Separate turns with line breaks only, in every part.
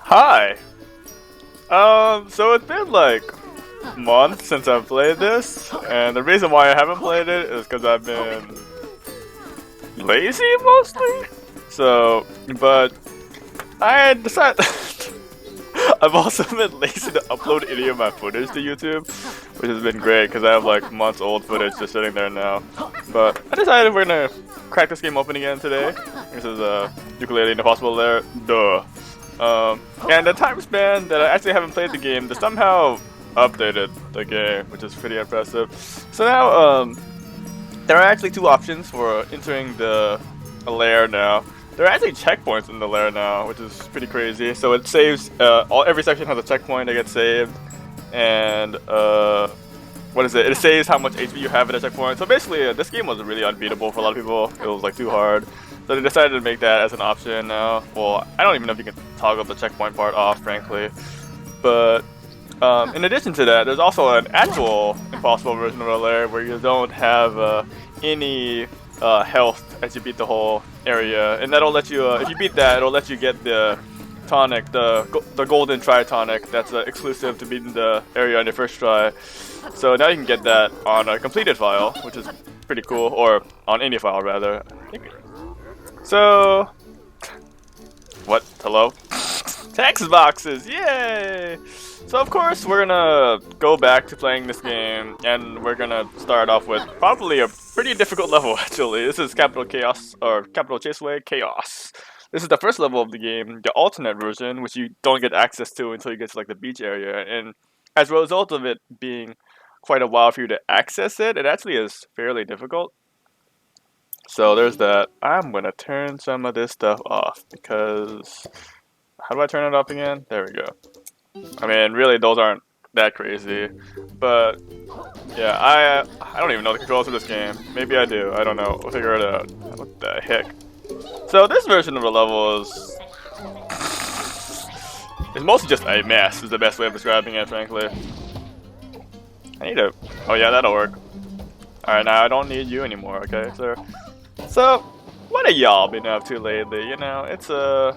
Hi. So it's been like months since I've played this, and the reason why I haven't played it is because I've been lazy mostly. So, but I decided I've also been lazy to upload any of my footage to YouTube, which has been great because I have like months old footage just sitting there now. But I decided we're gonna crack this game open again today. This is Ukulele Impossible Lair. Duh. And the time span that I actually haven't played the game, they somehow updated the game, which is pretty impressive. So now, there are actually two options for entering the lair now. There are actually checkpoints in the lair now, which is pretty crazy. So it saves, every section has a checkpoint that gets saved, and what is it? It saves how much HP you have at a checkpoint. So basically, this game was really unbeatable for a lot of people. It was like too hard. So they decided to make that as an option now. Well, I don't even know if you can toggle the checkpoint part off, frankly. But in addition to that, there's also an actual impossible version of a lair where you don't have any health as you beat the whole area, and that'll let you. If you beat that, it'll let you get the tonic, the golden tri-tonic that's exclusive to beating the area on your first try. So now you can get that on a completed file, which is pretty cool, or on any file rather. So, what? Hello? Text boxes! Yay! So of course we're gonna go back to playing this game, and we're gonna start off with probably a pretty difficult level actually. This is Capital Chaos, or Capital Chaseway Chaos. This is the first level of the game, the alternate version, which you don't get access to until you get to like the beach area, and as a result of it being quite a while for you to access it, it actually is fairly difficult. So there's that. I'm gonna turn some of this stuff off because how do I turn it off again? There we go. I mean, really, those aren't that crazy, but yeah, I don't even know the controls for this game. Maybe I do. I don't know. We'll figure it out. What the heck? So this version of the level is mostly just a mess. Is the best way of describing it, frankly. I need to. Oh yeah, that'll work. All right, now I don't need you anymore. Okay, sir. So, what have y'all been up to lately? You know, it's I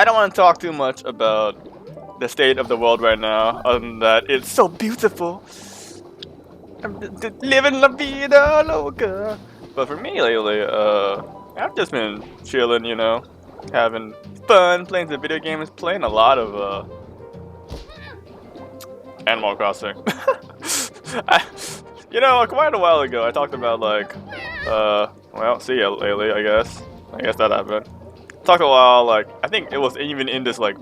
don't want to talk too much about the state of the world right now, other than that it's so beautiful. I'm living la vida loca. But for me lately, I've just been chilling, you know, having fun, playing some video games, playing a lot of Animal Crossing. You know, quite a while ago, I talked about like, well, see ya lately, I guess. I guess that happened. Talked a while, like, I think it was even in this, like,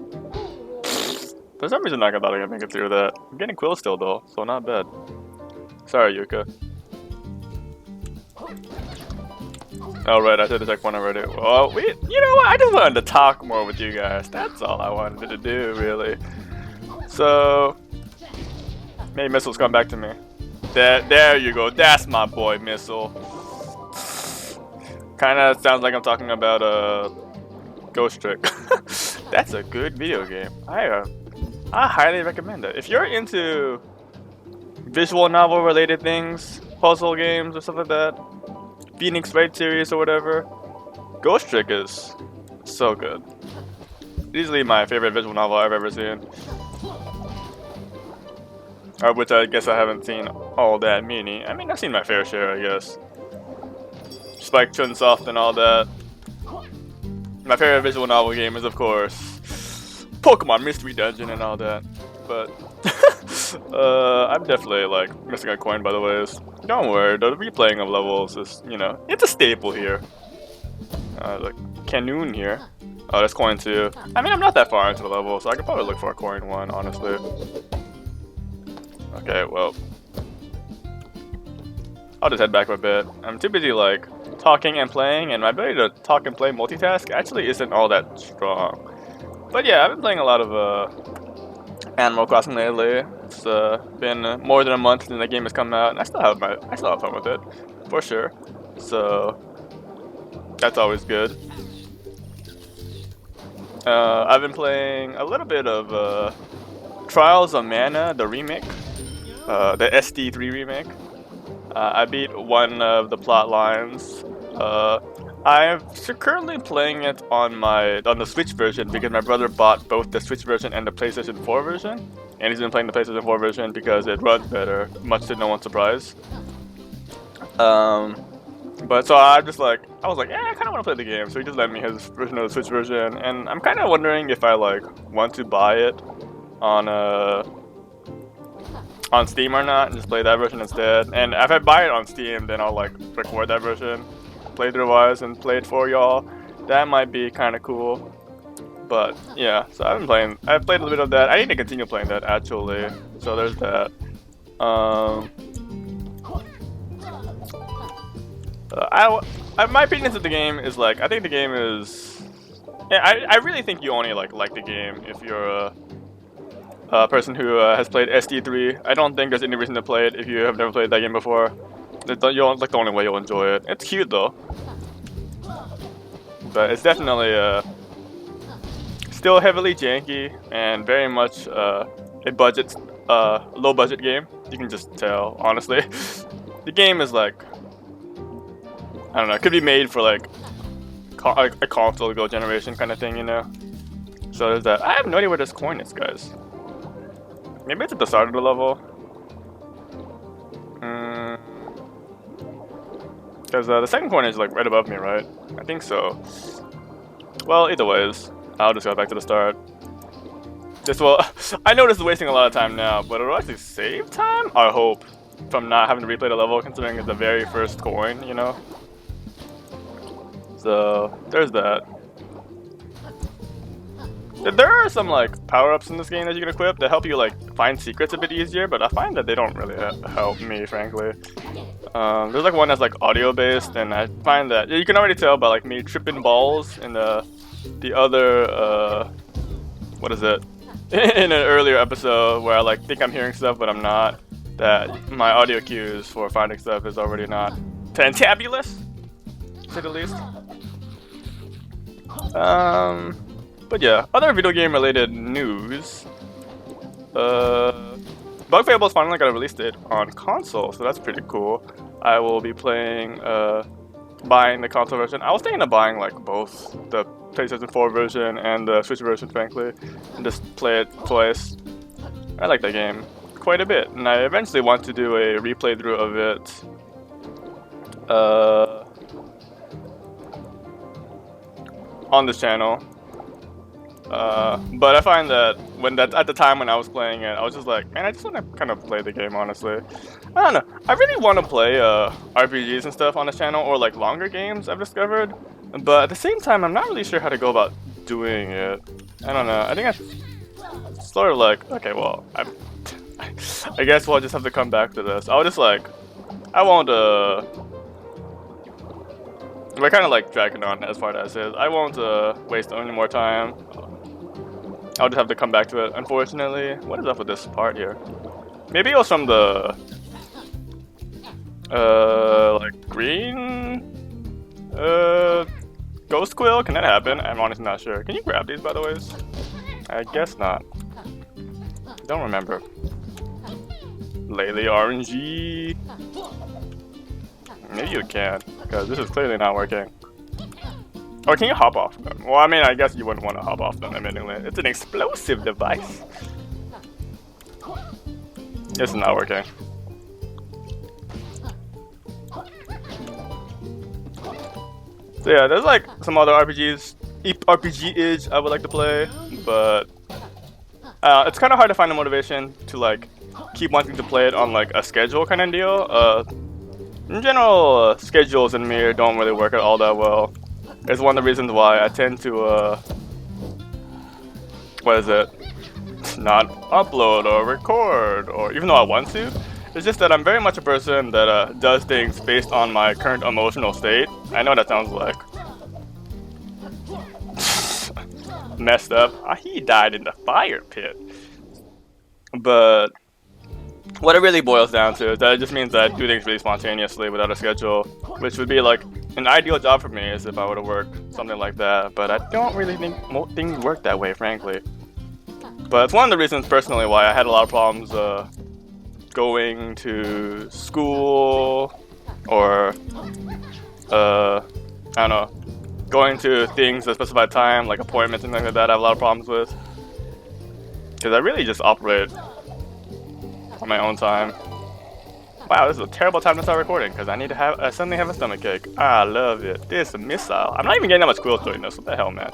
for some reason I thought I could make it through that. I'm getting quill still, though, so not bad. Sorry, Yuka. Alright, I said the checkpoint already. Well, you know what, I just wanted to talk more with you guys. That's all I wanted to do, really. So, maybe Missile's come back to me. There you go, that's my boy, Missile. Kinda sounds like I'm talking about, Ghost Trick. That's a good video game. I highly recommend it. If you're into visual novel related things, puzzle games or stuff like that, Phoenix Wright series or whatever, Ghost Trick is so good. Easily my favorite visual novel I've ever seen. Which I guess I haven't seen all that many. I mean, I've seen my fair share, I guess. Spike Chunsoft and all that. My favorite visual novel game is, of course, Pokemon Mystery Dungeon and all that. But I'm definitely like missing a coin by the ways. Don't worry, the replaying of levels is, you know, it's a staple here. Like Canoon here. Oh, there's coin too. I mean, I'm not that far into the level, so I could probably look for a coin one, honestly. Okay, well, I'll just head back a bit. I'm too busy like talking and playing, and my ability to talk and play multitask actually isn't all that strong. But yeah, I've been playing a lot of Animal Crossing lately. It's been more than a month since the game has come out, and I still have fun with it, for sure. So that's always good. I've been playing a little bit of Trials of Mana, the remake, the SD3 remake. I beat one of the plot lines. I'm currently playing it on the Switch version because my brother bought both the Switch version and the PlayStation 4 version, and he's been playing the PlayStation 4 version because it runs better, much to no one's surprise. But so I was like, yeah, I kind of want to play the game, so he just lent me his version of the Switch version, and I'm kind of wondering if I like want to buy it on Steam or not, and just play that version instead. And if I buy it on Steam, then I'll like record that version, playthrough-wise, and play it for y'all. That might be kind of cool. But yeah, so I've played a little bit of that. I need to continue playing that actually. So there's that. My opinions of the game is like, I think the game is. Yeah, I really think you only like the game if you're a person who has played SD3. I don't think there's any reason to play it if you have never played that game before. You'll like the only way you'll enjoy it. It's cute though, but it's definitely still heavily janky and very much a low budget game. You can just tell, honestly. The game is like, I don't know, it could be made for like a console go generation kind of thing, you know. So there's that. I have no idea where this coin is, guys. Maybe it's at the start of the level. Because the second coin is like right above me, right? I think so. Well, either ways, I'll just go back to the start. I know this is wasting a lot of time now, but it'll actually save time, I hope, from not having to replay the level, considering it's the very first coin, you know? So, there's that. There are some like power-ups in this game that you can equip that help you like find secrets a bit easier, but I find that they don't really help me, frankly. There's like one that's like audio-based, and I find that you can already tell by like me tripping balls in the other what is it? In an earlier episode where I like think I'm hearing stuff but I'm not. That my audio cues for finding stuff is already not fantabulous, to say the least. But yeah, other video game related news. Bug Fable's finally got a release date on console, so that's pretty cool. I will be playing, buying the console version. I was thinking of buying like both the PlayStation 4 version and the Switch version, frankly, and just play it twice. I like that game quite a bit, and I eventually want to do a replay through of it. On this channel. But I find that at the time when I was playing it, I was just like, man, I just want to kind of play the game, honestly. I don't know. I really want to play RPGs and stuff on this channel, or like longer games I've discovered. But at the same time, I'm not really sure how to go about doing it. I don't know. I think I sort of like, okay, well, I guess we'll just have to come back to this. I'll just like, I won't we're kind of like dragging on as far as it is. I won't waste any more time. I'll just have to come back to it, unfortunately. What is up with this part here? Maybe it was from the like green ghost quill? Can that happen? I'm honestly not sure. Can you grab these, by the way? I guess not. Don't remember. lair08edit. Maybe you can, because this is clearly not working. Or can you hop off them? Well, I mean, I guess you wouldn't want to hop off them, admittedly. It's an explosive device. This is not working. So yeah, there's like some other RPG-ish I would like to play, but it's kind of hard to find the motivation to like keep wanting to play it on like a schedule kind of deal. In general, schedules and me don't really work out all that well. It's one of the reasons why I tend to, not upload or record, or even though I want to. It's just that I'm very much a person that does things based on my current emotional state. I know that sounds like messed up. He died in the fire pit. But what it really boils down to is that it just means that I do things really spontaneously without a schedule, which would be like an ideal job for me is if I were to work something like that, but I don't really think things work that way, frankly. But it's one of the reasons personally why I had a lot of problems going to school, or I I don't know, going to things at a specified time, like appointments and things like that, I have a lot of problems with. Because I really just operate on my own time. Wow, this is a terrible time to start recording because I suddenly have a stomachache. I love it. This is a missile. I'm not even getting that much quills doing this. What the hell, man?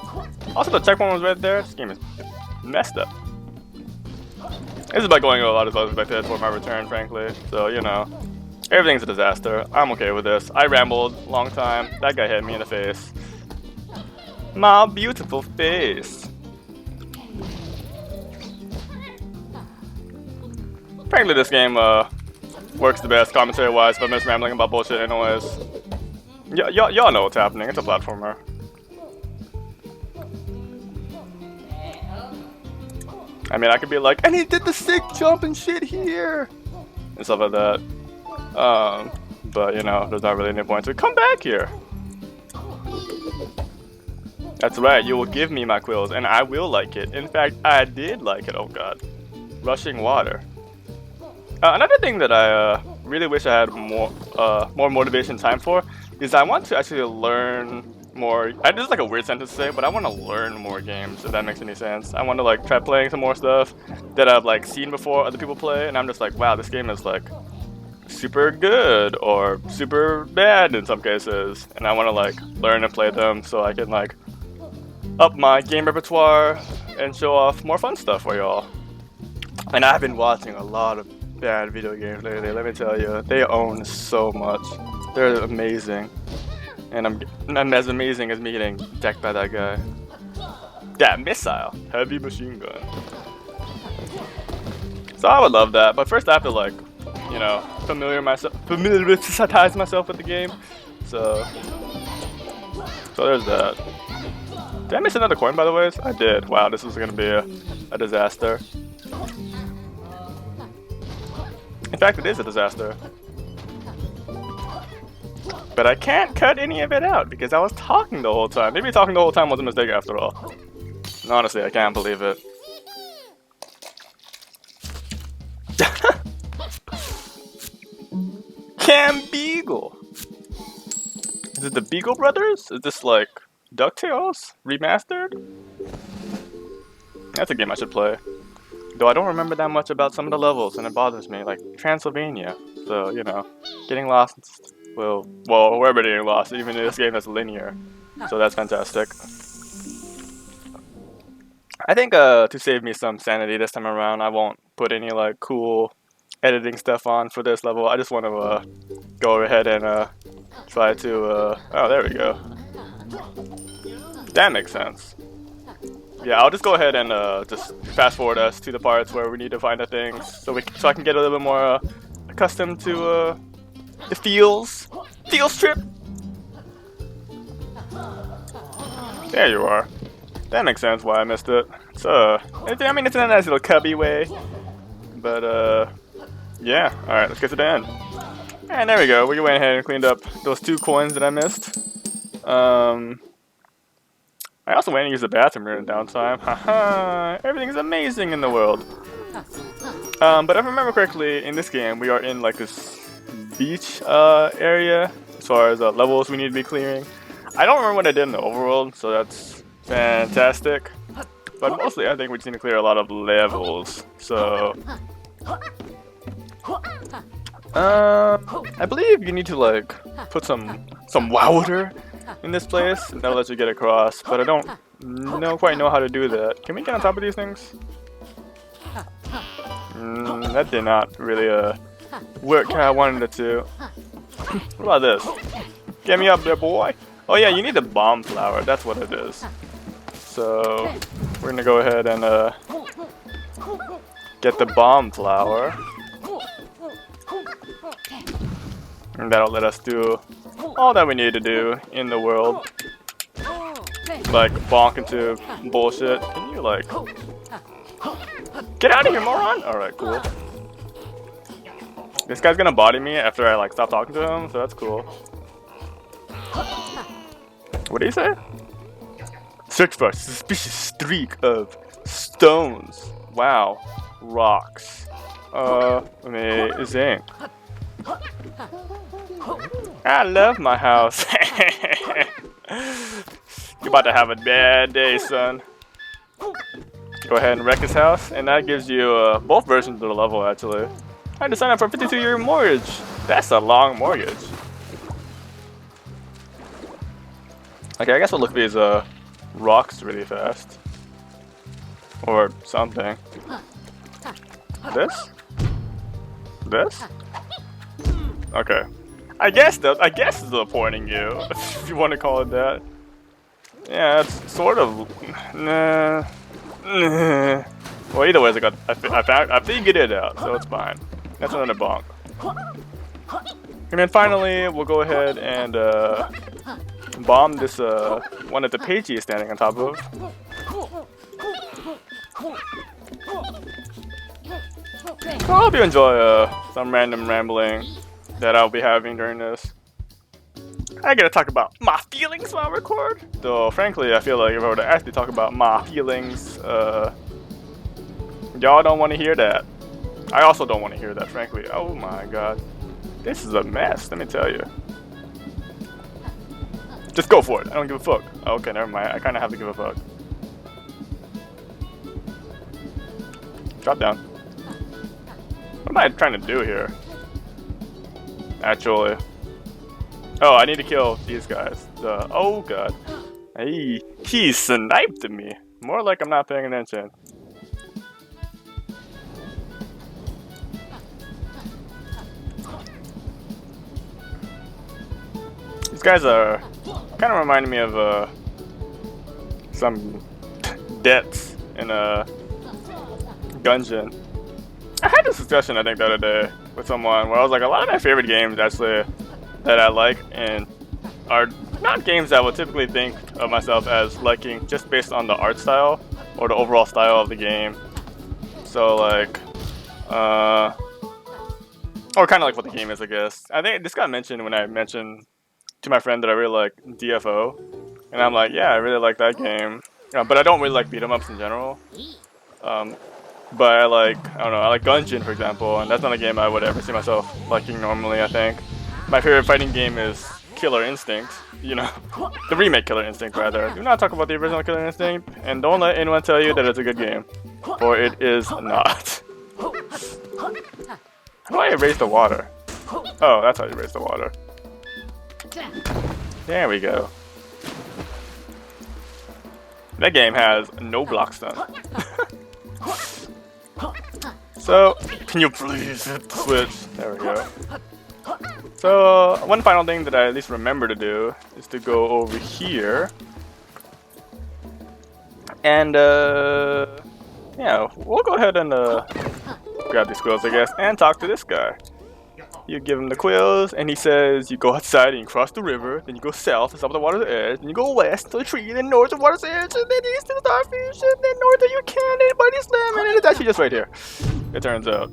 Also, the checkpoint was right there. This game is messed up. This is about going a lot as well as expected for my return, frankly. So, you know, everything's a disaster. I'm okay with this. I rambled a long time. That guy hit me in the face. My beautiful face. Frankly, this game, works the best commentary-wise, but I'm just rambling about bullshit anyways. Y'all know what's happening. It's a platformer. I mean, I could be like, and he did the sick jump and shit here! And stuff like that. But, you know, there's not really any point to come back here. That's right, you will give me my quills, and I will like it. In fact, I did like it. Oh god. Rushing water. Another thing that I really wish I had more motivation time for is I want to actually learn more. This is like a weird sentence to say, but I want to learn more games, if that makes any sense. I want to like try playing some more stuff that I've like seen before other people play, and I'm just like, wow, this game is like super good or super bad in some cases, and I want to like learn and play them so I can like up my game repertoire and show off more fun stuff for y'all. And I've been watching a lot of bad video games lately, let me tell you. They own so much. They're amazing. And I'm as amazing as me getting decked by that guy. That missile. Heavy machine gun. So I would love that, but first I have to like, you know, familiarize myself with the game. So there's that. Did I miss another coin by the way? I did. Wow, this was gonna be a disaster. In fact, it is a disaster. But I can't cut any of it out because I was talking the whole time. Maybe talking the whole time was a mistake after all. And honestly, I can't believe it. Cam Beagle! Is it the Beagle Brothers? Is this like DuckTales remastered? That's a game I should play. Though I don't remember that much about some of the levels, and it bothers me, like Transylvania. So, you know, getting lost, well, wherever getting lost, even in this game that's linear. So that's fantastic. I think to save me some sanity this time around, I won't put any like cool editing stuff on for this level. I just want to go ahead and try to, oh, there we go. That makes sense. Yeah, I'll just go ahead and just fast forward us to the parts where we need to find the things, so I can get a little bit more accustomed to the feels trip. There you are. That makes sense why I missed it. So I mean, it's in a nice little cubby way, but yeah. All right, let's get to the end. And there we go. We went ahead and cleaned up those 2 coins that I missed. I also went and used the bathroom during downtime. Haha, everything's amazing in the world. But if I remember correctly, in this game, we are in like this beach area as far as levels we need to be clearing. I don't remember what I did in the overworld, so that's fantastic. But mostly, I think we just need to clear a lot of levels. So, I believe you need to like put some water in this place, and that'll let you get across, but I don't quite know how to do that. Can we get on top of these things? That did not really work how I wanted it to. What about this? Get me up there, boy! Oh yeah, you need the bomb flower, that's what it is. So, we're gonna go ahead and get the bomb flower. And that'll let us do all that we need to do in the world. Like, bonk into bullshit. Can you, like... Get out of here, moron! Alright, cool. This guy's gonna body me after I, like, stop talking to him, so that's cool. What did he say? Search for a suspicious streak of stones. Wow. Rocks. Amazing. I love my house. You're about to have a bad day, son. Go ahead and wreck his house, and that gives you both versions of the level, actually. I had to sign up for a 52-year mortgage. That's a long mortgage. Okay, I guess we'll look at these rocks really fast. Or something. This? This? Okay. I guess it's teleporting you, if you want to call it that. Yeah, it's sort of. Nah. Well, either way, I figured it out, so it's fine. That's another bonk. And then finally, we'll go ahead and bomb this one that the Pagey is standing on top of. So I hope you enjoy some random rambling that I'll be having during this. I gotta talk about my feelings while I record. Though, frankly, I feel like if I were to actually talk about my feelings, y'all don't want to hear that. I also don't want to hear that, frankly. Oh my god. This is a mess, let me tell you. Just go for it. I don't give a fuck. Okay, never mind. I kind of have to give a fuck. Drop down. What am I trying to do here? Actually. Oh, I need to kill these guys. Oh god. Hey, he sniped me. More like I'm not paying attention. These guys are kind of reminding me of some debts in a dungeon. I had this discussion, I think, the other day with someone where I was like, a lot of my favorite games actually that I like and are not games that I would typically think of myself as liking just based on the art style or the overall style of the game. So like, or kind of like what the game is, I guess. I think this got mentioned when I mentioned to my friend that I really like DFO, and I'm like, yeah, I really like that game, but I don't really like beat 'em ups in general. But I like Gungeon, for example, and that's not a game I would ever see myself liking normally, I think. My favorite fighting game is Killer Instinct, you know, the remake Killer Instinct, rather. Do not talk about the original Killer Instinct, and don't let anyone tell you that it's a good game, for it is not. How do I erase the water? Oh, that's how you erase the water. There we go. That game has no block stun. So, can you please hit the switch? There we go. So, one final thing that I at least remember to do is to go over here. And, yeah, we'll go ahead and grab these quills, I guess, and talk to this guy. You give him the quills, and he says you go outside and you cross the river, then you go south to stop at the water's edge, then you go west to the tree, then north to the water's edge, and then east to the starfish, and then north to your cannon, buddy's lemon, and it's actually just right here. It turns out.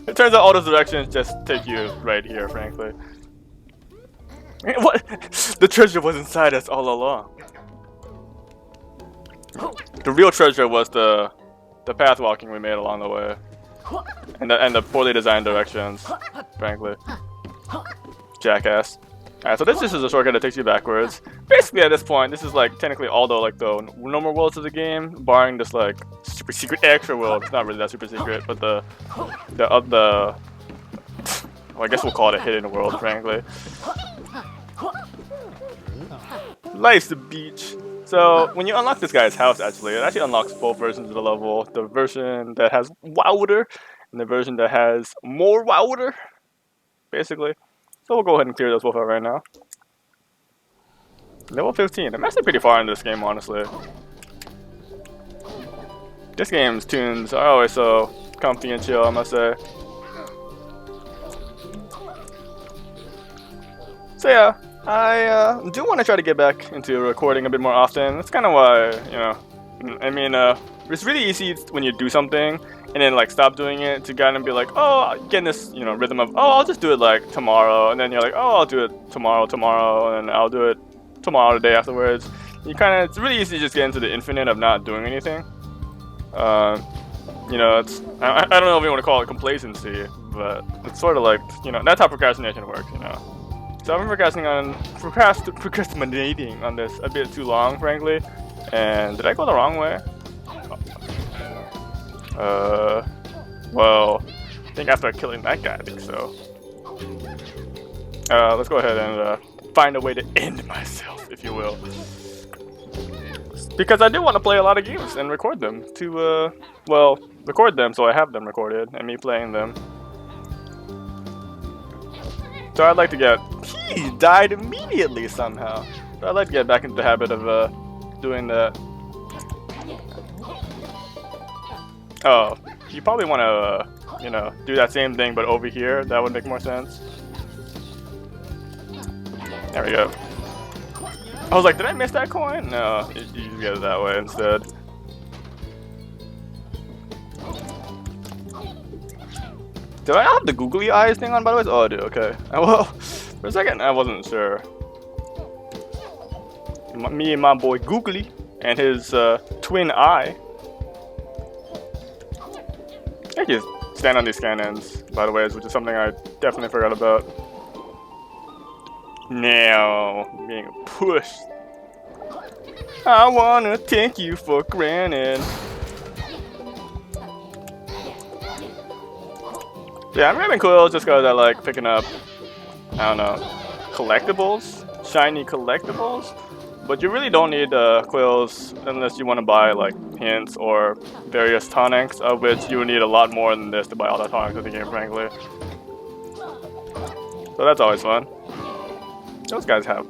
It turns out all those directions just take you right here, frankly. What? The treasure was inside us all along. The real treasure was the path walking we made along the way. And the poorly designed directions, frankly. Jackass. Alright, so this is a shortcut that takes you backwards. Basically, at this point, this is like technically all the normal worlds of the game, barring this like super secret extra world. It's not really that super secret, but well, I guess we'll call it a hidden world, frankly. Life's the beach. So when you unlock this guy's house, actually, it actually unlocks both versions of the level. The version that has water and the version that has more water, basically. So we'll go ahead and clear those both out right now. Level 15. I'm actually pretty far in this game, honestly. This game's tunes are always so comfy and chill, I must say. So yeah. I do want to try to get back into recording a bit more often. That's kind of why, you know, I mean, it's really easy when you do something and then like stop doing it to kind of be like, oh, get in this, you know, rhythm of, oh, I'll just do it like tomorrow, and then you're like, oh, I'll do it tomorrow, and I'll do it tomorrow, the day afterwards. You kind of, it's really easy to just get into the infinite of not doing anything. You know, it's, I don't know if you want to call it complacency, but it's sort of like, you know, that's how procrastination works, you know. So I've been procrastinating on this a bit too long, frankly. And did I go the wrong way? Well, I think after killing that guy, I think so. Let's go ahead and find a way to end myself, if you will. Because I do want to play a lot of games and record them to, well, record them so I have them recorded and me playing them. So I'd like to get... He died immediately somehow. So I'd like to get back into the habit of doing that. Oh, you probably want to, you know, do that same thing but over here. That would make more sense. There we go. I was like, did I miss that coin? No, you just get it that way instead. Do I have the googly eyes thing on, by the way? Oh, I do, okay. Well, for a second, I wasn't sure. Me and my boy Googly and his twin eye. I can stand on these cannons, by the way, which is something I definitely forgot about. Now, being pushed. I wanna take you for granted. Yeah, I'm grabbing quills just because I like picking up, I don't know, collectibles? Shiny collectibles? But you really don't need quills unless you want to buy like hints or various tonics, of which you would need a lot more than this to buy all the tonics in the game, frankly. So that's always fun. Those guys have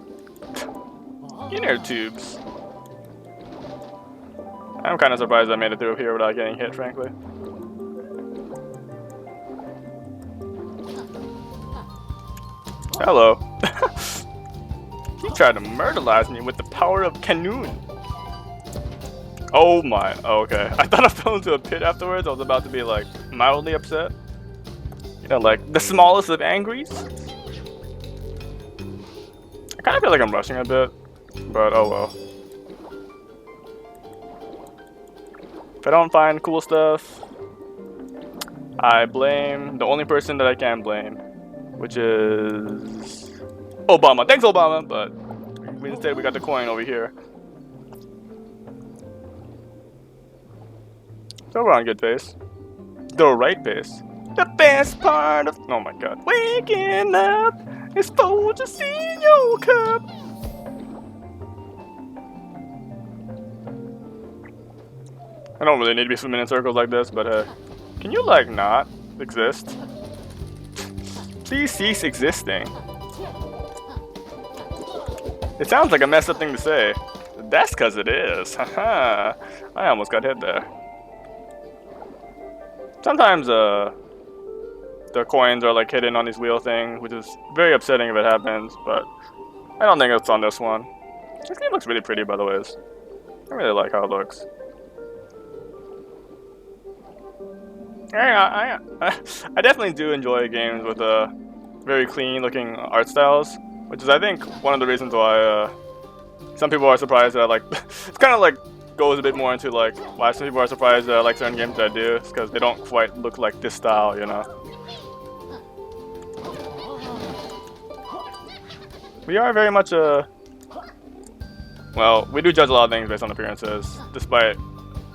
inner tubes. I'm kind of surprised I made it through here without getting hit, frankly. Hello. He tried to murderize me with the power of Canoon. Oh my, oh, okay. I thought I fell into a pit afterwards. I was about to be like mildly upset. You know, like the smallest of angries. I kind of feel like I'm rushing a bit, but oh well. If I don't find cool stuff, I blame the only person that I can blame, which is Obama. Thanks, Obama, but instead we got the coin over here. So we're on good pace. The right pace. The best part of, oh my god, waking up is for to see your cup. I don't really need to be swimming in circles like this, but can you like not exist? Please cease existing. It sounds like a messed up thing to say. That's cause it is. Haha. I almost got hit there. Sometimes the coins are like hidden on these wheel things, which is very upsetting if it happens, but I don't think it's on this one. This game looks really pretty, by the way. I really like how it looks. I definitely do enjoy games with very clean looking art styles, which is I think one of the reasons why some people are surprised that I like it's kind of like goes a bit more into like why some people are surprised that I like certain games that I do, because they don't quite look like this style, you know. We are very much well, we do judge a lot of things based on appearances, despite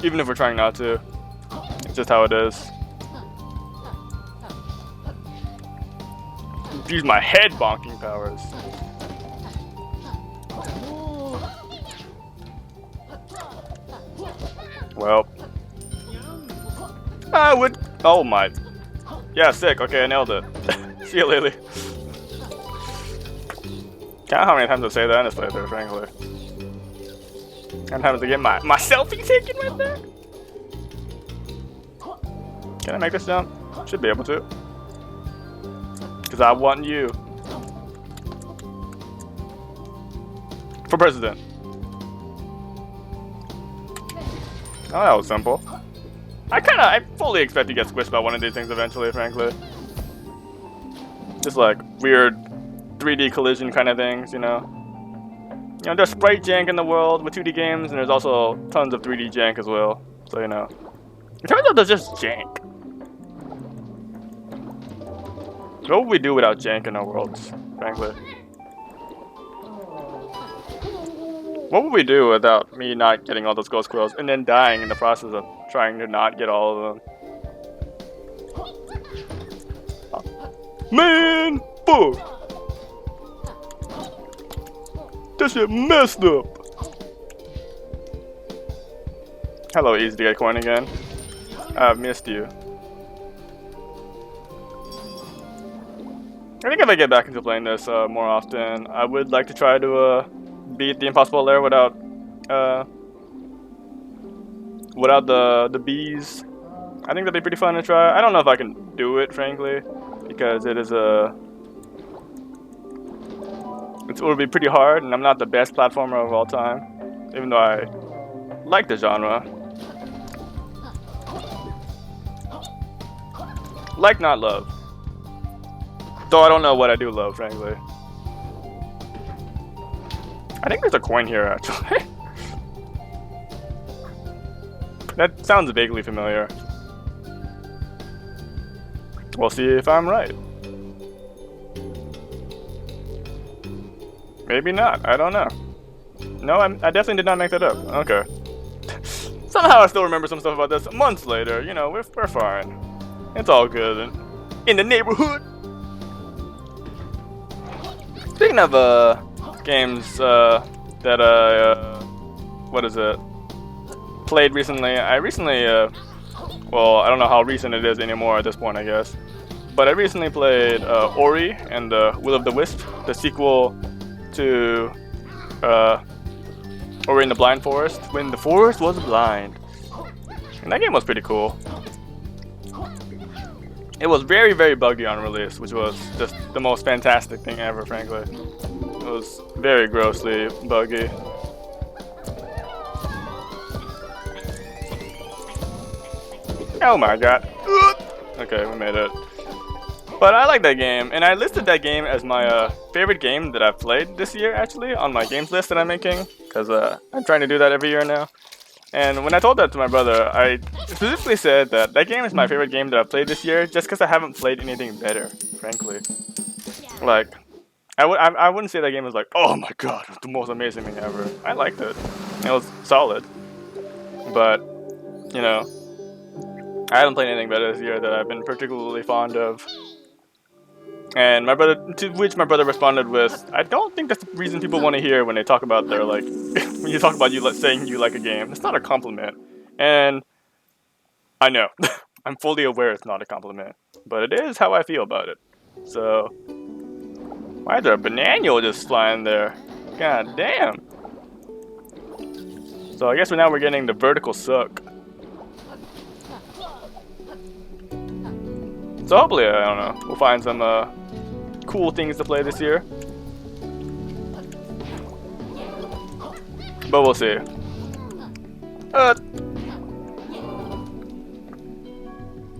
even if we're trying not to. It's just how it is. Use my head bonking powers. Well, I would. Oh my. Yeah, sick. Okay, I nailed it. See you, Lily. Count how many times I say that in this playthrough, frankly. How many times I get my selfie taken right there? Can I make this jump? Should be able to. Because I want you. For president. Oh, that was simple. I fully expect to get squished by one of these things eventually, frankly. Just like weird 3D collision kind of things, you know. You know, there's sprite jank in the world with 2D games, and there's also tons of 3D jank as well. So, you know. It turns out there's just jank. What would we do without jank in our worlds, frankly? What would we do without me not getting all those ghost quills and then dying in the process of trying to not get all of them? Man, fuck! This shit messed up! Hello, Easy to Get Coin again. I've missed you. I think if I get back into playing this more often, I would like to try to beat the Impossible Lair without the bees. I think that'd be pretty fun to try. I don't know if I can do it, frankly, because it would be pretty hard, and I'm not the best platformer of all time, even though I like the genre. Like, not love. Though I don't know what I do love, frankly. I think there's a coin here, actually. That sounds vaguely familiar. We'll see if I'm right. Maybe not. I don't know. No, I definitely did not make that up. Okay. Somehow I still remember some stuff about this months later. You know, we're fine. It's all good. In the neighborhood. Speaking of games that played recently. I recently well, I don't know how recent it is anymore at this point, I guess. But I recently played Ori and the Will of the Wisp, the sequel to Ori in the Blind Forest, when the forest was blind. And that game was pretty cool. It was very, very buggy on release, which was just the most fantastic thing ever, frankly. It was very grossly buggy. Oh my god. Okay, we made it. But I like that game, and I listed that game as my favorite game that I've played this year, actually, on my games list that I'm making, because I'm trying to do that every year now. And when I told that to my brother, I specifically said that that game is my favorite game that I've played this year, just because I haven't played anything better, frankly. Like, I wouldn't say that game was like, oh my god, it was the most amazing thing ever. I liked it. It was solid. But, you know, I haven't played anything better this year that I've been particularly fond of. And my brother, to which my brother responded with, I don't think that's the reason people want to hear when they talk about their, like, when you talk about you saying you like a game. It's not a compliment. And I know. I'm fully aware it's not a compliment. But it is how I feel about it. So, why is there a banana just flying there? God damn. So I guess now we're getting the vertical suck. So hopefully, I don't know, we'll find some cool things to play this year. But we'll see.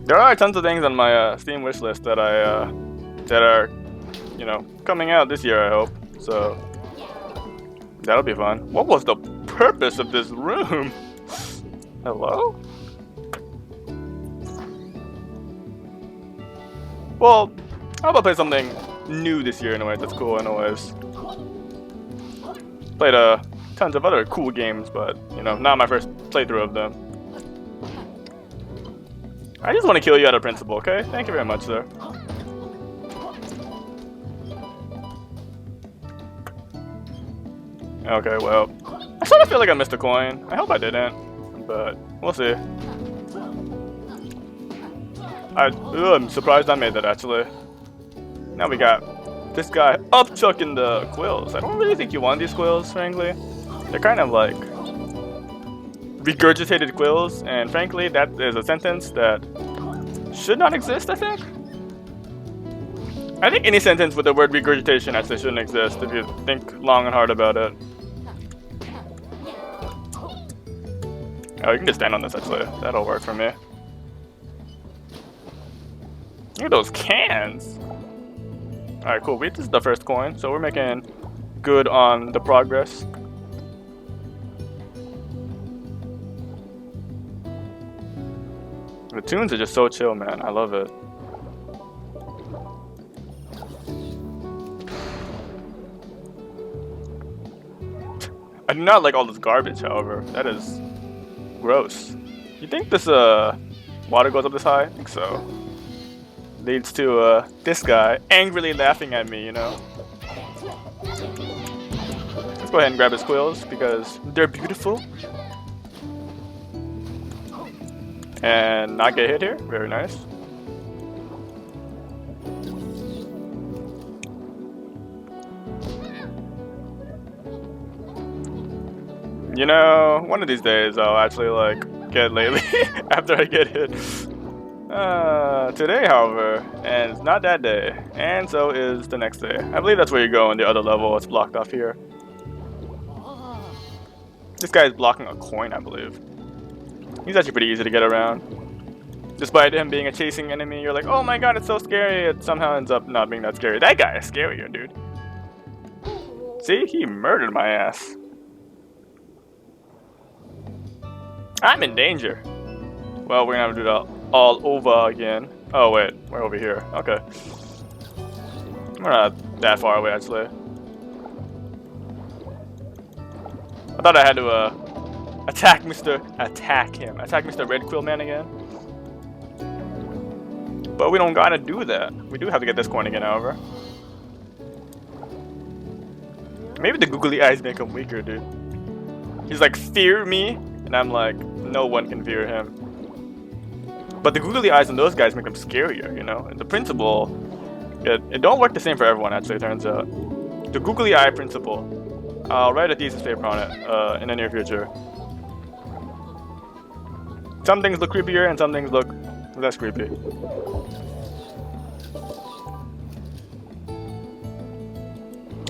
There are tons of things on my Steam wishlist that that are, you know, coming out this year, I hope. So that'll be fun. What was the purpose of this room? Hello? Well, how about play something new this year in a way that's cool anyways. Played tons of other cool games, but, you know, not my first playthrough of them. I just want to kill you out of principle, okay? Thank you very much, sir. Okay, well, I sort of feel like I missed a coin. I hope I didn't, but we'll see. I'm surprised I made that, actually. Now we got this guy upchucking the quills. I don't really think you want these quills, frankly. They're kind of like regurgitated quills, and frankly, that is a sentence that should not exist, I think. I think any sentence with the word regurgitation actually shouldn't exist if you think long and hard about it. Oh, you can just stand on this, actually. That'll work for me. Look at those cans! Alright, cool. This is the first coin, so we're making good on the progress. The tunes are just so chill, man. I love it. do not like all this garbage, however. That is gross. You think this water goes up this high? I think so. Leads to this guy angrily laughing at me, you know. Let's go ahead and grab his quills because they're beautiful. And not get hit here. Very nice. You know, one of these days I'll actually like get lately after I get hit. Today, however, and it's not that day, and so is the next day. I believe that's where you go in the other level. It's blocked off here. This guy is blocking a coin, I believe. He's actually pretty easy to get around. Despite him being a chasing enemy, you're like, oh my god, it's so scary. It somehow ends up not being that scary. That guy is scarier, dude. See, he murdered my ass. I'm in danger. Well, we're gonna have to do that all over again. Oh wait, we're over here. Okay. We're not that far away actually. I thought I had to attack Mr. Red Quill Man again. But we don't gotta do that. We do have to get this coin again, however. Maybe the googly eyes make him weaker, dude. He's like, fear me? And I'm like, no one can fear him. But the googly eyes on those guys make them scarier, you know? And the principle, it don't work the same for everyone, actually, it turns out. The googly eye principle. I'll write a thesis paper on it in the near future. Some things look creepier and some things look less creepy.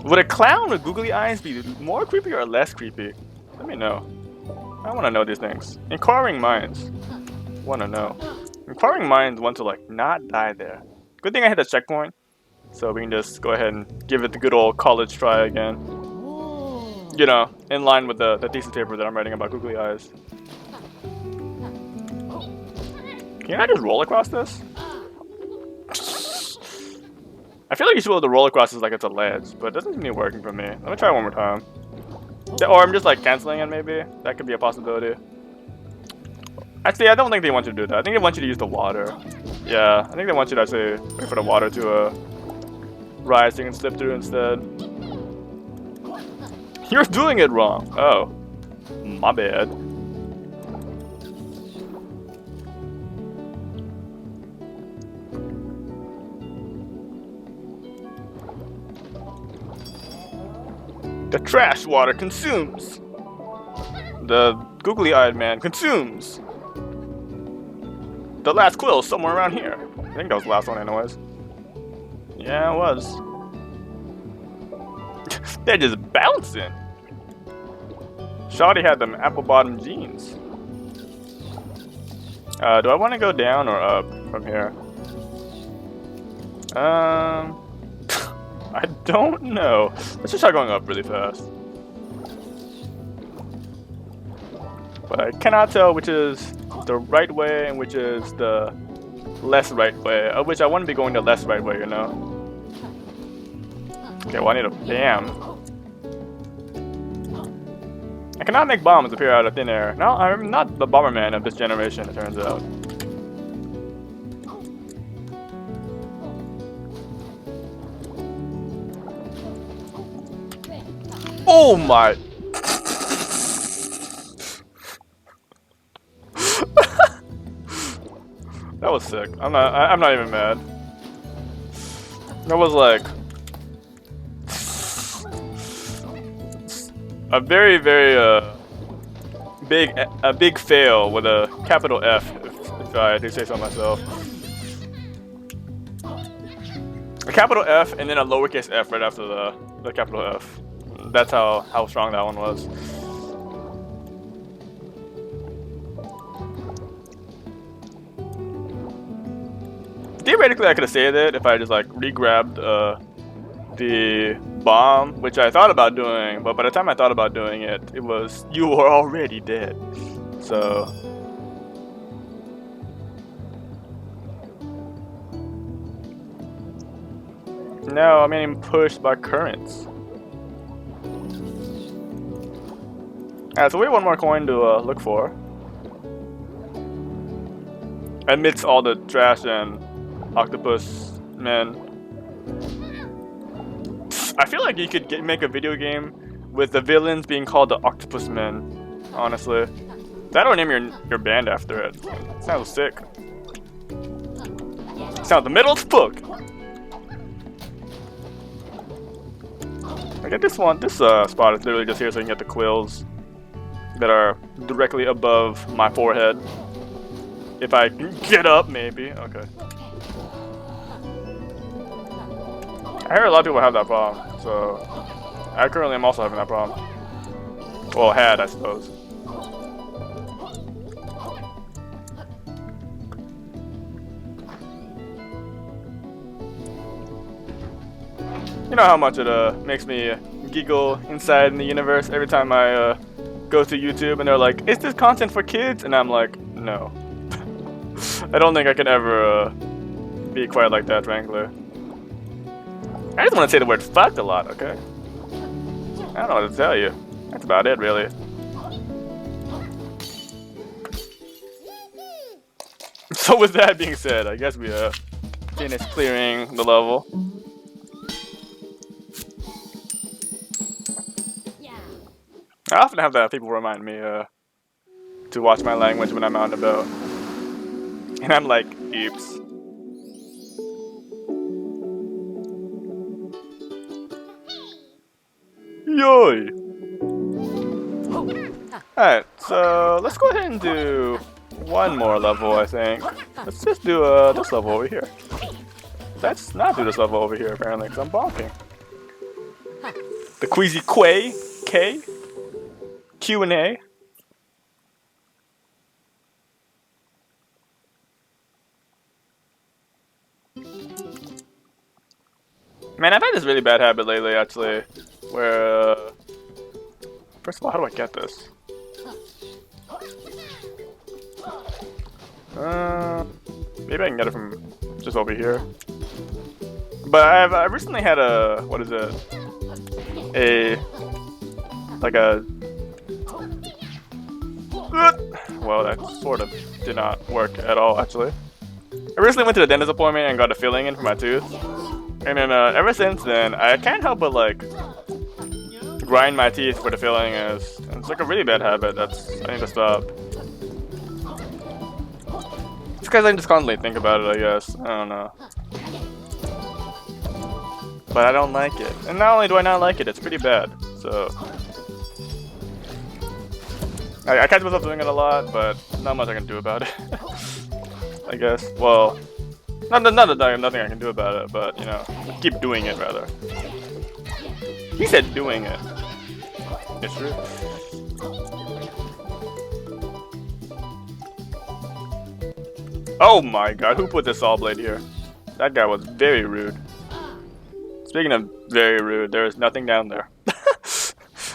Would a clown with googly eyes be more creepy or less creepy? Let me know. I want to know these things. Inquiring minds want to know. Inquiring minds want to like not die there. Good thing I hit the checkpoint, so we can just go ahead and give it the good old college try again. You know, in line with the thesis paper that I'm writing about googly eyes. Can I just roll across this? I feel like you should be able to roll across this like it's a ledge, but it doesn't seem to be working for me. Let me try one more time. Or I'm just like canceling it maybe. That could be a possibility. Actually, I don't think they want you to do that. I think they want you to use the water. Yeah, I think they want you to actually wait for the water to rise so you can slip through instead. You're doing it wrong. Oh, my bad. The trash water consumes. The googly-eyed man consumes. The last quill is somewhere around here. I think that was the last one anyways. Yeah, it was. They're just bouncing. Shawty had them apple-bottom jeans. Do I want to go down or up from here? I don't know. Let's just try going up really fast. But I cannot tell which is the right way and which is the less right way. Of which I want to be going the less right way, you know? Okay, well I need a... Damn. I cannot make bombs appear out of thin air. No, I'm not the Bomberman of this generation, it turns out. Oh my! That was sick. I'm not even mad. That was like a very big fail with a capital F, if I do say so myself. A capital F and then a lowercase f right after the capital F. That's how strong that one was. Theoretically, I could have saved it if I just like re-grabbed the bomb, which I thought about doing, but by the time I thought about doing it, it was you were already dead. So no, I'm getting pushed by currents. Alright, so we have one more coin to look for. Amidst all the trash and octopus men. I feel like you could make a video game with the villains being called the octopus men. Honestly. That'll name your band after it. Sounds sick. Sounds the middle as fuck. I get this one. This spot is literally just here so you can get the quills that are directly above my forehead. If I can get up, maybe. Okay. I hear a lot of people have that problem, so I currently am also having that problem. Well, had, I suppose. You know how much it makes me giggle inside in the universe every time I go to YouTube and they're like, "Is this content for kids?" And I'm like, no. I don't think I could ever be quite like that, frankly. I just want to say the word fucked a lot, okay? I don't know what to tell you. That's about it, really. So with that being said, I guess we finished clearing the level. I often have that people remind me to watch my language when I'm out and about. And I'm like, oops. Yoy! Alright, so let's go ahead and do one more level, I think. Let's just do this level over here. Let's not do this level over here, apparently, because I'm bonking. The Queasy Quay, K, Q&A. Man, I've had this really bad habit lately, actually, where, first of all, how do I get this? Maybe I can get it from just over here. But I recently had a, what is it? Well, that sort of did not work at all, actually. I recently went to the dentist appointment and got a filling in for my tooth. And then ever since then, I can't help but like grind my teeth where the filling is. And it's like a really bad habit I need to stop. It's because I just constantly think about it, I guess. I don't know. But I don't like it. And not only do I not like it, it's pretty bad. So I catch myself doing it a lot, but not much I can do about it. I guess. Well, nothing I can do about it, but you know, keep doing it rather. He said doing it. It's true. Oh my god, who put this saw blade here? That guy was very rude. Speaking of very rude, there is nothing down there.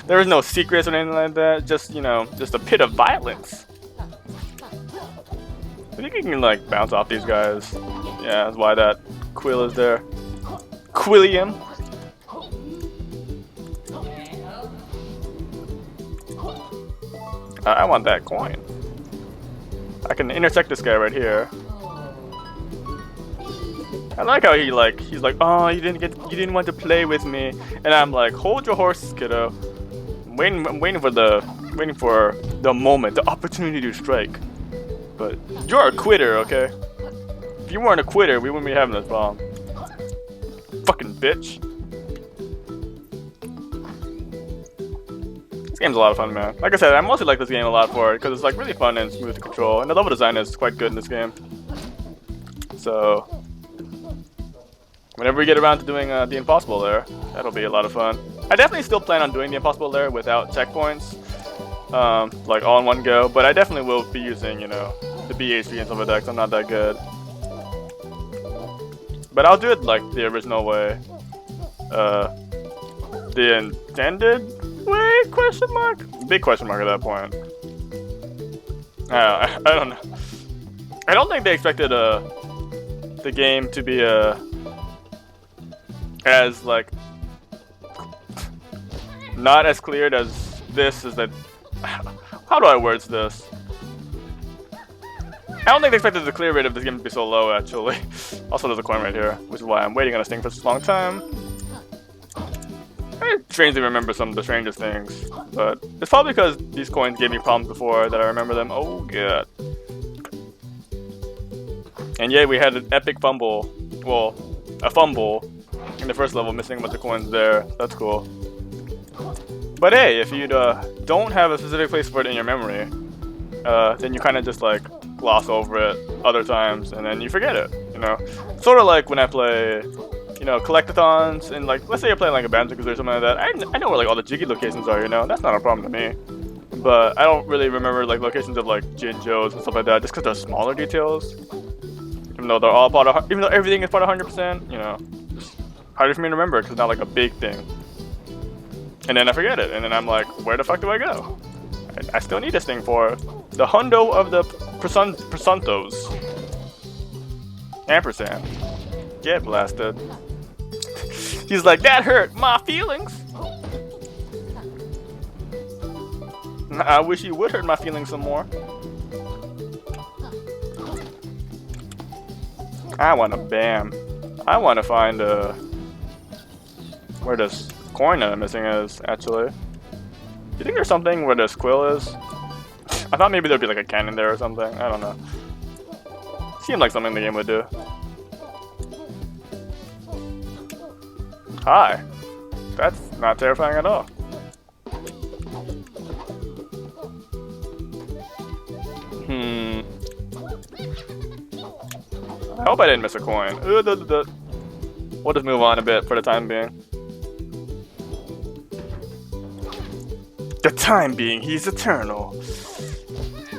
There is no secrets or anything like that. Just, you know, just a pit of violence. I think you can like bounce off these guys. Yeah, that's why that quill is there. Quillium. I want that coin. I can intersect this guy right here. I like how he's like, oh, you didn't want to play with me, and I'm like, hold your horses, kiddo. I'm waiting for the moment, the opportunity to strike. But you're a quitter, okay? If you weren't a quitter, we wouldn't be having this problem. Fucking bitch. This game's a lot of fun, man. Like I said, I mostly like this game a lot for it because it's like really fun and smooth to control, and the level design is quite good in this game. So whenever we get around to doing the impossible lair, that'll be a lot of fun. I definitely still plan on doing the impossible lair without checkpoints, like all in one go. But I definitely will be using, you know, the BHD and stuff like that, 'cause I'm not that good. But I'll do it like the original way, the intended way? Question mark? Big question mark at that point. I don't know. I don't think they expected the game to be as like not as cleared as this is that How do I words this? I don't think they expected the clear rate of this game to be so low, actually. Also, there's a coin right here, which is why I'm waiting on this thing for such a long time. I strangely remember some of the strangest things, but it's probably because these coins gave me problems before that I remember them. Oh, god. And yeah, we had an epic fumble. Well, a fumble in the first level, missing a bunch of coins there. That's cool. But hey, if you don't have a specific place for it in your memory, then you kind of just like gloss over it other times, and then you forget it. You know, sort of like when I play, you know, collectathons, and like let's say you're playing like a Banjo-Kazooie or something like that. I know where like all the Jiggy locations are. You know, that's not a problem to me. But I don't really remember like locations of like Jinjos and stuff like that, just because they're smaller details. Even though they're all part of, even though everything is part of 100%, you know, it's harder for me to remember because it's not like a big thing. And then I forget it, and then I'm like, where the fuck do I go? I still need this thing for the hundo of the percentos. Ampersand. Get blasted. He's like, that hurt my feelings. I wish you would hurt my feelings some more. I want to bam. I want to find where this coin that I'm missing is, actually. Do you think there's something where this quill is? I thought maybe there'd be like a cannon there or something. I don't know. Seemed like something the game would do. Hi. That's not terrifying at all. I hope I didn't miss a coin. We'll just move on a bit for the time being. The time being, he's eternal.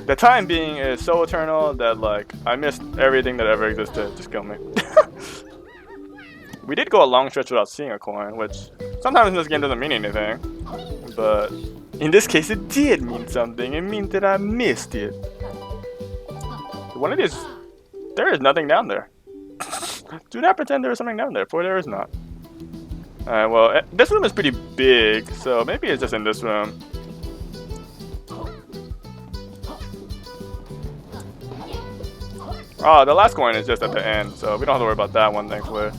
The time being is so eternal that like I missed everything that ever existed. Just kill me. We did go a long stretch without seeing a coin, which sometimes in this game doesn't mean anything. But in this case it did mean something. It means that I missed it. One of these, there is nothing down there. Do not pretend there is something down there, for there is not. Alright, well, this room is pretty big, so maybe it's just in this room. Oh, the last coin is just at the end, so we don't have to worry about that one, thankfully.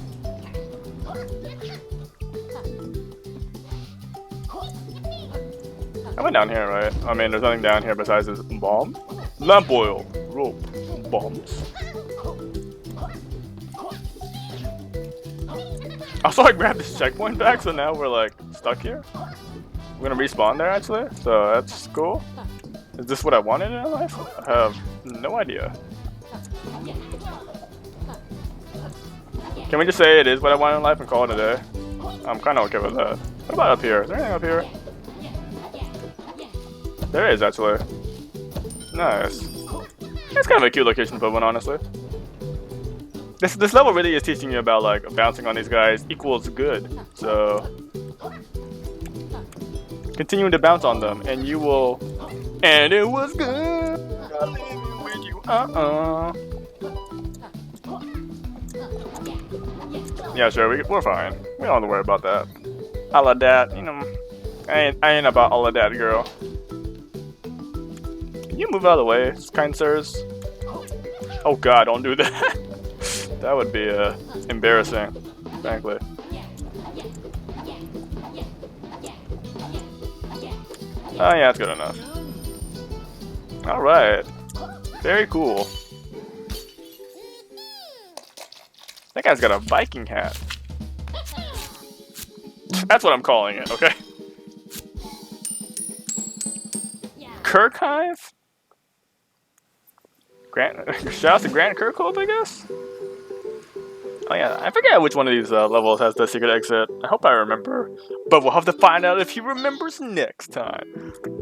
I went down here, right? I mean, there's nothing down here besides this bomb. Lamp oil, rope, bombs. Also, I grabbed this checkpoint back, so now we're like stuck here. We're gonna respawn there, actually, so that's cool. Is this what I wanted in life? I have no idea. Can we just say it is what I want in life and call it a day? I'm kind of okay with that. What about up here? Is there anything up here? There is, actually. Nice. It's kind of a cute location to put one, honestly. This level really is teaching you about like bouncing on these guys equals good. So continuing to bounce on them, and you will. And it was good. I live it with you. Yeah, sure. We're fine. We don't have to worry about that. All of that, you know. I ain't about all of that, girl. Can you move out of the way, kind sirs? Oh God, don't do that. That would be embarrassing, frankly. Oh yeah, that's good enough. Alright. Very cool. That guy's got a Viking hat. That's what I'm calling it, okay? Kirkhive? Shout out to Grant Kirkhope, I guess? Oh yeah, I forget which one of these levels has the secret exit. I hope I remember. But we'll have to find out if he remembers next time.